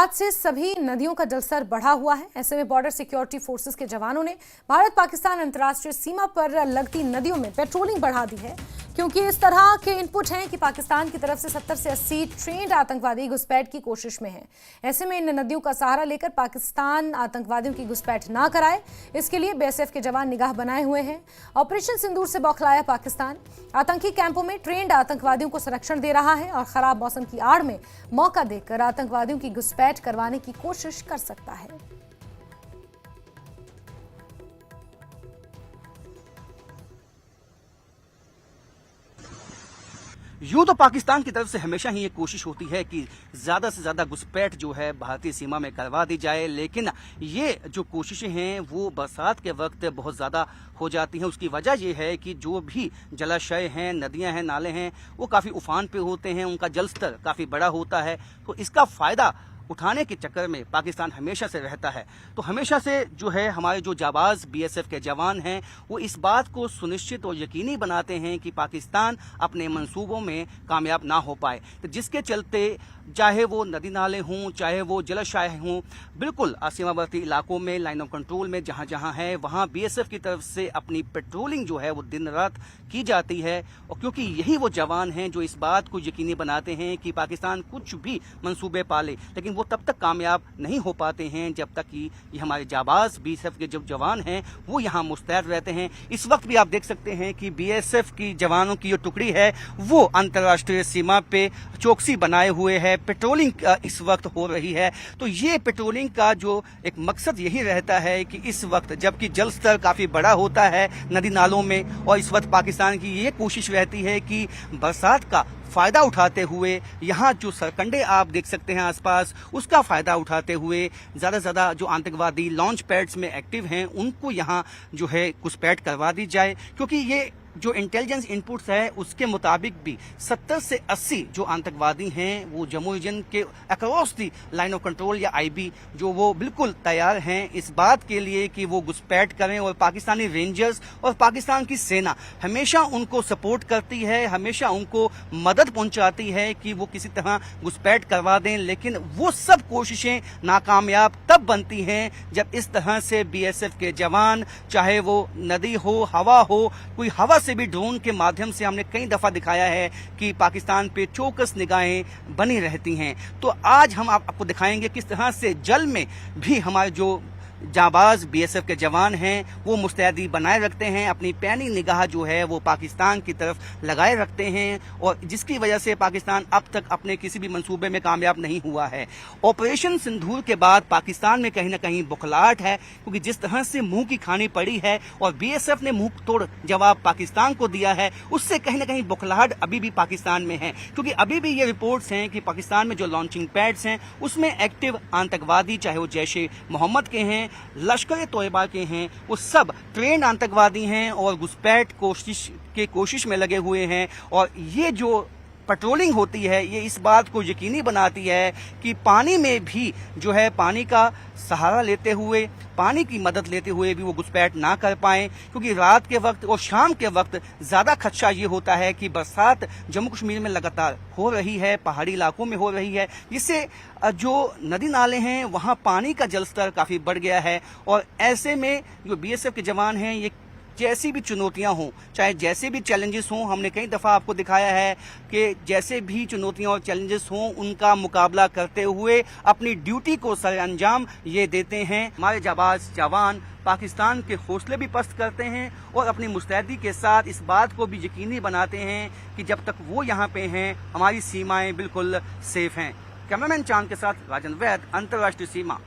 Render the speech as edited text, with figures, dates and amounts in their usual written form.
आज से सभी नदियों का जलस्तर बढ़ा हुआ है। ऐसे में बॉर्डर सिक्योरिटी फोर्सेस के जवानों ने भारत पाकिस्तान अंतर्राष्ट्रीय सीमा पर लगती नदियों में पेट्रोलिंग बढ़ा दी है, क्योंकि इस तरह के इनपुट हैं कि पाकिस्तान की तरफ से 70 से 80 ट्रेंड आतंकवादी घुसपैठ की कोशिश में हैं। ऐसे में इन नदियों का सहारा लेकर पाकिस्तान आतंकवादियों की घुसपैठ ना कराए, इसके लिए बीएसएफ के जवान निगाह बनाए हुए हैं। ऑपरेशन सिंदूर से बौखलाया पाकिस्तान आतंकी कैंपों में ट्रेंड आतंकवादियों को संरक्षण दे रहा है और खराब मौसम की आड़ में मौका देकर आतंकवादियों की घुसपैठ करवाने की कोशिश कर सकता है। यूं तो पाकिस्तान की तरफ से हमेशा ही ये कोशिश होती है कि ज्यादा से ज्यादा घुसपैठ जो है भारतीय सीमा में करवा दी जाए, लेकिन ये जो कोशिशें हैं वो बरसात के वक्त बहुत ज्यादा हो जाती हैं। उसकी वजह ये है कि जो भी जलाशय हैं, नदियां हैं, नाले हैं, वो काफी उफान पे होते हैं, उनका जलस्तर काफी बड़ा होता है। तो इसका फायदा उठाने के चक्कर में पाकिस्तान हमेशा से रहता है। तो हमेशा से जो है हमारे जो जाबाज बीएसएफ के जवान हैं वो इस बात को सुनिश्चित और यकीनी बनाते हैं कि पाकिस्तान अपने मंसूबों में कामयाब ना हो पाए। तो जिसके चलते चाहे वो नदी नाले हों, चाहे वो जलाशय हों, बिल्कुल सीमावर्ती इलाकों में लाइन ऑफ कंट्रोल में जहां जहां है वहां बीएसएफ की तरफ से अपनी पेट्रोलिंग जो है वो दिन रात की जाती है। और क्योंकि यही वो जवान हैं जो इस बात को यकीनी बनाते हैं कि पाकिस्तान कुछ भी मंसूबे पाले, लेकिन वो तब तक कामयाब नहीं हो पाते हैं जब तक कि ये हमारे जाबाज बीएसएफ के जो जवान हैं वो यहाँ मुस्तैद रहते हैं। इस वक्त भी आप देख सकते हैं कि बीएसएफ की जवानों की जो टुकड़ी है वो अंतर्राष्ट्रीय सीमा पे चौकसी बनाए हुए है, पेट्रोलिंग इस वक्त हो रही है। तो ये पेट्रोलिंग का जो एक मकसद यही रहता है कि इस वक्त जबकि जल स्तर काफी बड़ा होता है नदी नालों में, और इस वक्त पाकिस्तान की ये कोशिश रहती है कि बरसात का फायदा उठाते हुए यहाँ जो सरकंडे आप देख सकते हैं आसपास, उसका फायदा उठाते हुए ज्यादा से ज्यादा जो आतंकवादी लॉन्च पैड्स में एक्टिव हैं उनको यहाँ जो है घुसपैठ करवा दी जाए। क्योंकि ये जो इंटेलिजेंस इनपुट्स है उसके मुताबिक भी 70 से 80 जो आतंकवादी हैं वो जम्मू रीजन के across the line of control या आईबी जो वो बिल्कुल तैयार हैं इस बात के लिए कि वो घुसपैठ करें। और पाकिस्तानी रेंजर्स और पाकिस्तान की सेना हमेशा उनको सपोर्ट करती है, हमेशा उनको मदद पहुंचाती है कि वो किसी तरह घुसपैठ करवा दें। लेकिन वो सब कोशिशें नाकामयाब तब बनती हैं जब इस तरह से बीएसएफ के जवान, चाहे वो नदी हो, हवा हो, कोई हवा से भी ड्रोन के माध्यम से हमने कई दफा दिखाया है कि पाकिस्तान पे चौकस निगाहें बनी रहती हैं। तो आज हम आपको दिखाएंगे किस तरह से जल में भी हमारे जो जाबाज बीएसएफ के जवान हैं वो मुस्तैदी बनाए रखते हैं, अपनी पैनी निगाह जो है वो पाकिस्तान की तरफ लगाए रखते हैं, और जिसकी वजह से पाकिस्तान अब तक अपने किसी भी मंसूबे में कामयाब नहीं हुआ है। ऑपरेशन सिंदूर के बाद पाकिस्तान में कहीं ना कहीं बुखलाहट है, क्योंकि जिस तरह से मुंह की खानी पड़ी है और बीएसएफ ने मुंह तोड़ जवाब पाकिस्तान को दिया है, उससे कहीं ना कहीं बुखलाहट अभी भी पाकिस्तान में है। क्योंकि अभी भी ये रिपोर्ट्स हैं कि पाकिस्तान में जो लॉन्चिंग पैड्स हैं उसमें एक्टिव आतंकवादी, चाहे वो जैशे मोहम्मद के हैं, लश्कर तोयबा के हैं, वो सब ट्रेंड आतंकवादी हैं और घुसपैठ कोशिश में लगे हुए हैं। और ये जो पेट्रोलिंग होती है ये इस बात को यकीनी बनाती है कि पानी में भी जो है पानी का सहारा लेते हुए, पानी की मदद लेते हुए भी वो घुसपैठ ना कर पाएं। क्योंकि रात के वक्त और शाम के वक्त ज्यादा खदशा ये होता है कि बरसात जम्मू कश्मीर में लगातार हो रही है, पहाड़ी इलाकों में हो रही है, जिससे जो नदी नाले हैं वहां पानी का जलस्तर काफी बढ़ गया है। और ऐसे में जो बीएसएफ के जवान हैं ये जैसी भी चुनौतियां हों, चाहे जैसे भी चैलेंजेस हों, हमने कई दफ़ा आपको दिखाया है कि जैसे भी चुनौतियां और चैलेंजेस हों उनका मुकाबला करते हुए अपनी ड्यूटी को सर अंजाम ये देते हैं। हमारे जाबाज जवान पाकिस्तान के हौसले भी पस्त करते हैं और अपनी मुस्तैदी के साथ इस बात को भी यकीनी बनाते हैं कि जब तक वो यहाँ पे हैं हमारी सीमाएं बिल्कुल सेफ हैं। कैमरामैन चांद के साथ राजन वैद, अंतर्राष्ट्रीय सीमा।